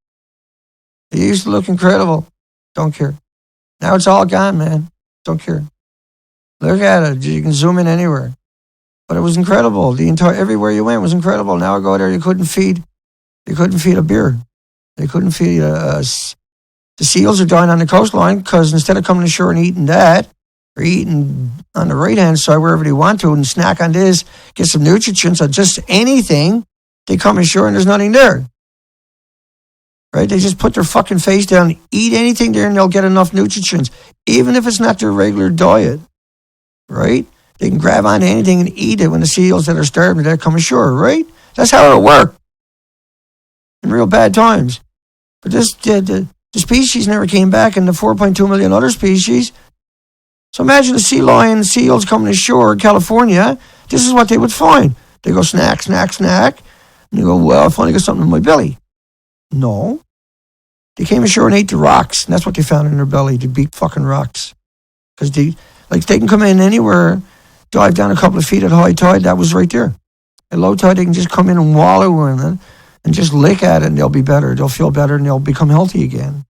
It used to look incredible. Don't care. Now it's all gone, man. Don't care. Look at it. You can zoom in anywhere. But it was incredible. Everywhere you went was incredible. Now I go there, you couldn't feed a beer. They couldn't feed the seals are dying on the coastline because instead of coming ashore and eating that, or eating on the right-hand side wherever they want to and snack on this, get some nutrients or just anything, they come ashore and there's nothing there. Right? They just put their fucking face down, eat anything there, and they'll get enough nutrients, even if it's not their regular diet. Right? They can grab onto anything and eat it when the seals that are starving that come ashore, right? That's how it'll work in real bad times. But the species never came back, and the 4.2 million other species. So imagine the sea lion, seals coming ashore in California. This is what they would find. They go snack, snack, snack. And you go, well, I finally got something in my belly. No. They came ashore and ate the rocks, and that's what they found in their belly, the big fucking rocks. Because they can come in anywhere, dive down a couple of feet at high tide, that was right there. At low tide, they can just come in and wallow in it and just lick at it, and they'll be better. They'll feel better, and they'll become healthy again.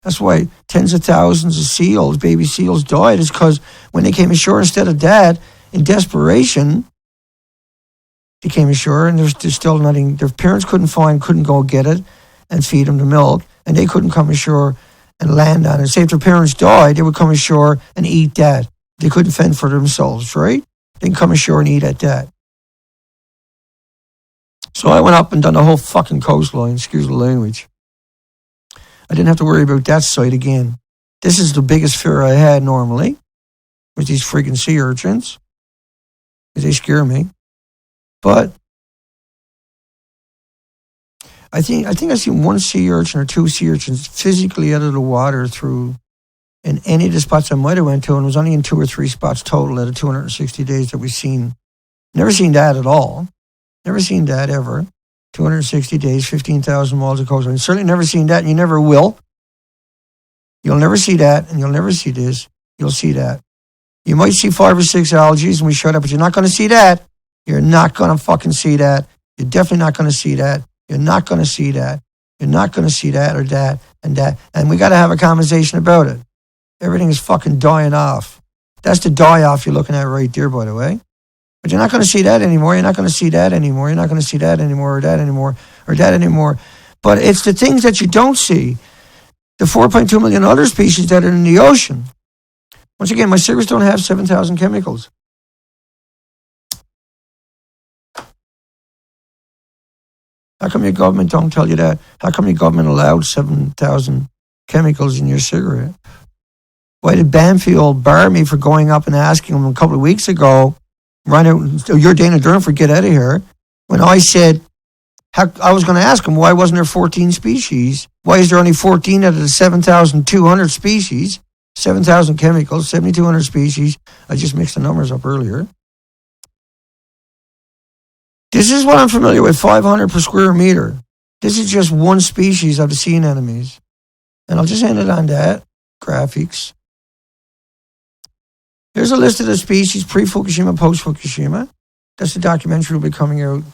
That's why tens of thousands of seals, baby seals, died, is because when they came ashore, instead of that, in desperation, they came ashore, and there's still nothing. Their parents couldn't go get it and feed them the milk, and they couldn't come ashore and land on it. Say if their parents died, they would come ashore and eat that. They couldn't fend for themselves, right? They can come ashore and eat at that. So I went up and done the whole fucking coastline, excuse the language. I didn't have to worry about that site again. This is the biggest fear I had normally, with these freaking sea urchins. They scare me. But I think I've seen one sea urchin or two sea urchins physically out of the water through in any of the spots I might have went to, and it was only in 2 or 3 spots total out of 260 days that we've seen. Never seen that at all. Never seen that ever. 260 days, 15,000 miles of coastline. Certainly never seen that, and you never will. You'll never see that, and you'll never see this. You'll see that. You might see 5 or 6 algae, and we showed up, but you're not going to see that. You're not going to fucking see that. You're definitely not going to see that. You're not going to see that. You're not going to see that or that and that. And we got to have a conversation about it. Everything is fucking dying off. That's the die-off you're looking at right there, by the way. But you're not going to see that anymore. You're not going to see that anymore. You're not going to see that anymore or that anymore or that anymore. But it's the things that you don't see. The 4.2 million other species that are in the ocean. Once again, my cigarettes don't have 7,000 chemicals. How come your government don't tell you that? How come your government allowed 7,000 chemicals in your cigarette? Why did Banfield bar me for going up and asking them a couple of weeks ago, run out, you're Dana Durnford, get out of here, when I said, I was going to ask him, why wasn't there 14 species? Why is there only 14 out of the 7,200 species? 7,000 chemicals, 7,200 species. I just mixed the numbers up earlier. This is what I'm familiar with, 500 per square meter. This is just one species of the sea anemones. And I'll just end it on that. Graphics. Here's a list of the species pre-Fukushima, post-Fukushima. That's the documentary will be coming out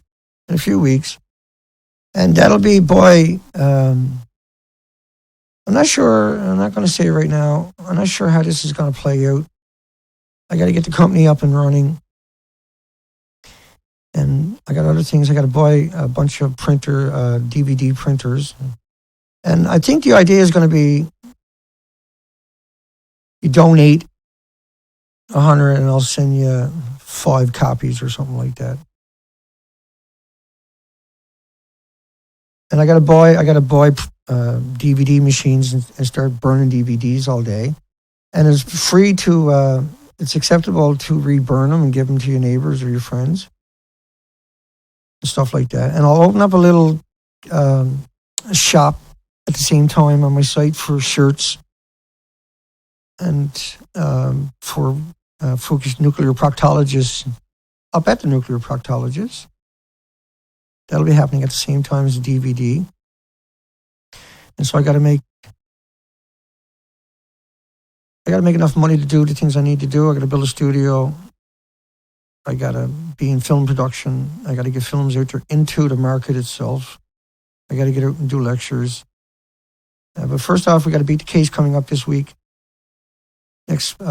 in a few weeks. And that'll be by, I'm not sure, I'm not going to say right now, I'm not sure how this is going to play out. I got to get the company up and running. And I got other things. I got to buy a bunch of DVD printers. And I think the idea is going to be you donate 100 and I'll send you 5 copies or something like that. And I got to buy DVD machines and start burning DVDs all day. And it's free to, it's acceptable to reburn them and give them to your neighbors or your friends. And stuff like that. And I'll open up a little shop at the same time on my site for shirts and for nuclear proctologists up at the nuclear proctologist. That'll be happening at the same time as the DVD. And so I got to make enough money to do the things I need to do. I got to build a studio. I got to be in film production. I got to get films out there into the market itself. I got to get out and do lectures. But first off, we got to beat the case coming up this week. Next, the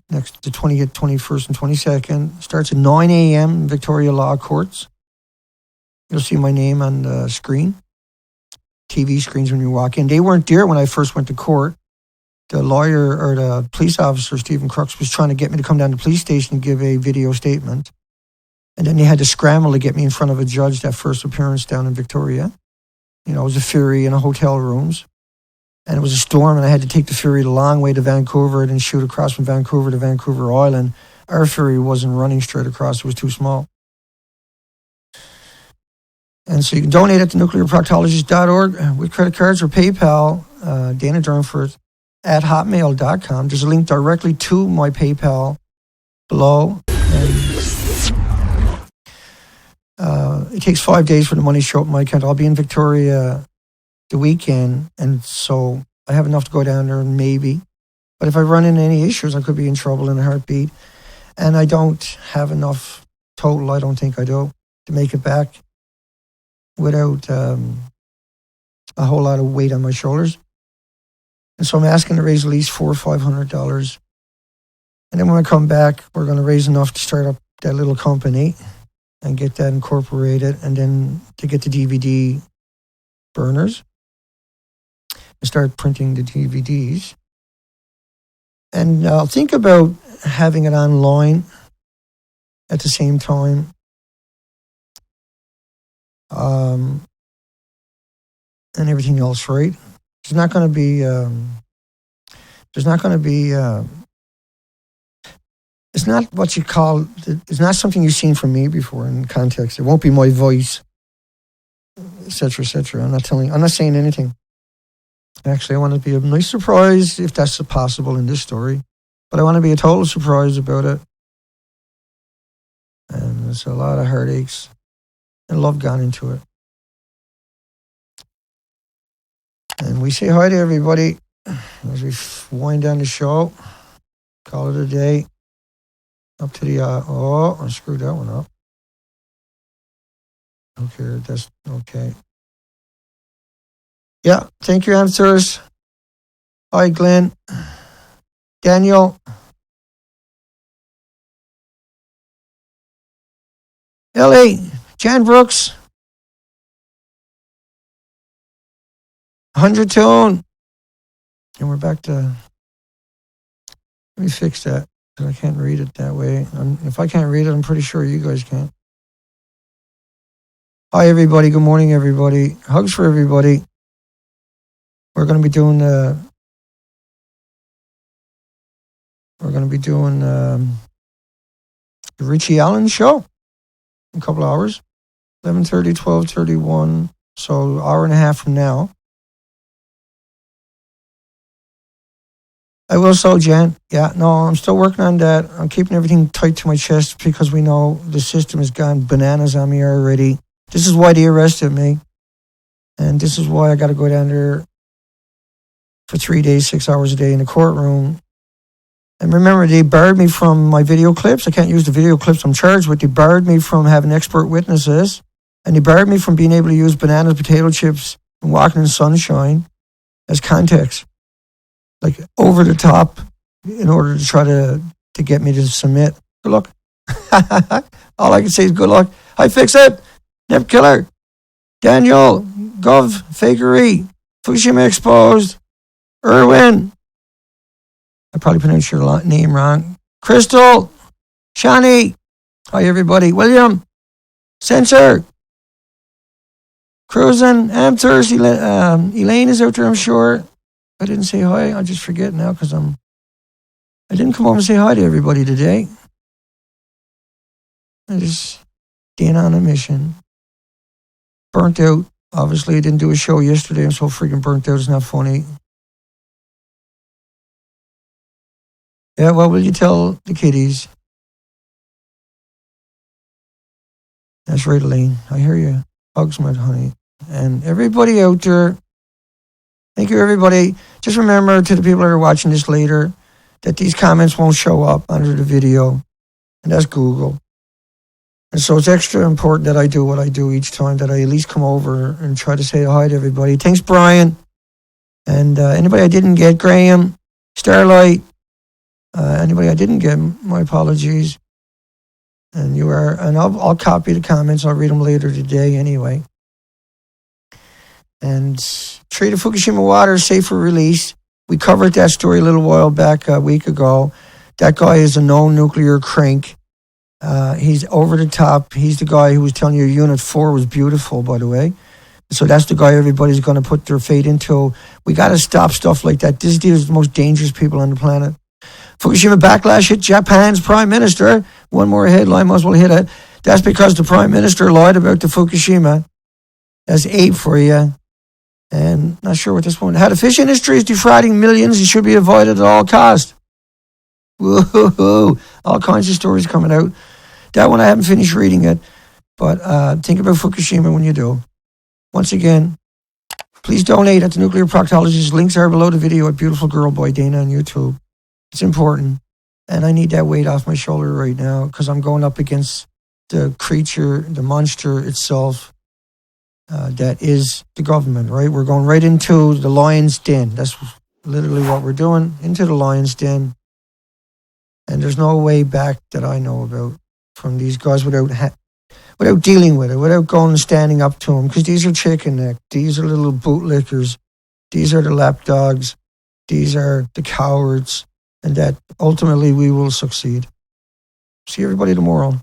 20th, 21st, and 22nd. Starts at 9 a.m. in Victoria Law Courts. You'll see my name on the screen. TV screens when you walk in. They weren't there when I first went to court. The lawyer or the police officer, Stephen Crooks, was trying to get me to come down to the police station and give a video statement. And then they had to scramble to get me in front of a judge that first appearance down in Victoria. You know, it was a ferry in a hotel rooms. And it was a storm, and I had to take the ferry the long way to Vancouver and then shoot across from Vancouver to Vancouver Island. Our ferry wasn't running straight across. It was too small. And so you can donate at the nuclearproctologist.org with credit cards or PayPal, Dana Durnford, at hotmail.com. There's a link directly to my PayPal below. And, it takes 5 days for the money to show up in my account. I'll be in Victoria the weekend, and so I have enough to go down there and maybe. But if I run into any issues, I could be in trouble in a heartbeat. And I don't have enough total, I don't think I do, to make it back without a whole lot of weight on my shoulders. And so I'm asking to raise at least $400 or $500. And then when I come back, we're going to raise enough to start up that little company and get that incorporated, and then to get the DVD burners and start printing the DVDs. And I'll think about having it online at the same time. And everything else, right? There's not going to be, it's not what you call, it's not something you've seen from me before in context. It won't be my voice, etc., etc. I'm not saying anything. Actually, I want to be a nice surprise, if that's possible in this story. But I want to be a total surprise about it. And there's a lot of heartaches and love gone into it. And we say hi to everybody as we wind down the show. Call it a day. Up to the, I screwed that one up. Okay, that's okay. Yeah, thank you, answers. Hi, Glenn. Daniel. Ellie. Jan Brooks. 100 tone. And we're back to, let me fix that, because I can't read it that way. If I can't read it, I'm pretty sure you guys can't. Hi, everybody. Good morning, everybody. Hugs for everybody. We're going to be doing the Richie Allen show in a couple hours, 11:30, 12:31, so hour and a half from now. I will so, Jan. Yeah, no, I'm still working on that. I'm keeping everything tight to my chest because we know the system has gone bananas on me already. This is why they arrested me. And this is why I got to go down there for 3 days, 6 hours a day in the courtroom. And remember, they barred me from my video clips. I can't use the video clips I'm charged with. They barred me from having expert witnesses. And they barred me from being able to use bananas, potato chips, and walking in sunshine as context. Like over the top in order to try to get me to submit. Good luck. All I can say is good luck. Hi, Fix It. Nip Killer. Daniel. Gov. Fakery. Fukushima Exposed. Erwin. I probably pronounced your name wrong. Crystal. Shani. Hi, everybody. William. Censor. Cruising. Answers. Elaine is out there, I'm sure. I didn't say hi. I just forget now because I didn't come over and say hi to everybody today. I just staying on a mission. Burnt out. Obviously, I didn't do a show yesterday. I'm so freaking burnt out. It's not funny. Yeah, what will you tell the kiddies? That's right, Elaine. I hear you. Hugs, my honey. And everybody out there, thank you, everybody. Just remember, to the people that are watching this later, that these comments won't show up under the video, and that's Google. And so it's extra important that I do what I do each time, that I at least come over and try to say hi to everybody. Thanks, Brian. And anybody I didn't get, Graham, Starlight, anybody I didn't get, my apologies. And I'll copy the comments. I'll read them later today anyway. And Trade of Fukushima water safe for release. We covered that story a little while back, a week ago. That guy is a known nuclear crank. He's over the top. He's the guy who was telling you Unit 4 was beautiful, by the way. So that's the guy everybody's going to put their fate into. We got to stop stuff like that. This dude is the most dangerous people on the planet. Fukushima backlash hit Japan's prime minister. One more headline, might as well hit it. That's because the prime minister lied about the Fukushima. That's 8 for you. And not sure what this one. How the fish industry is defrauding millions. It should be avoided at all costs. Woo-hoo-hoo. All kinds of stories coming out. That one I haven't finished reading it. But think about Fukushima when you do. Once again, Please donate at the Nuclear Proctologist. Links are below the video at Beautiful Girl Boy Dana on YouTube. It's important. And I need that weight off my shoulder right now because I'm going up against the creature, the monster itself that is the government, right? We're going right into the lion's den. That's literally what we're doing, into the lion's den. And there's no way back that I know about from these guys without dealing with it, without going and standing up to them, because these are chicken neck. These are little bootlickers. These are the lapdogs. These are the cowards. And that ultimately we will succeed. See everybody tomorrow.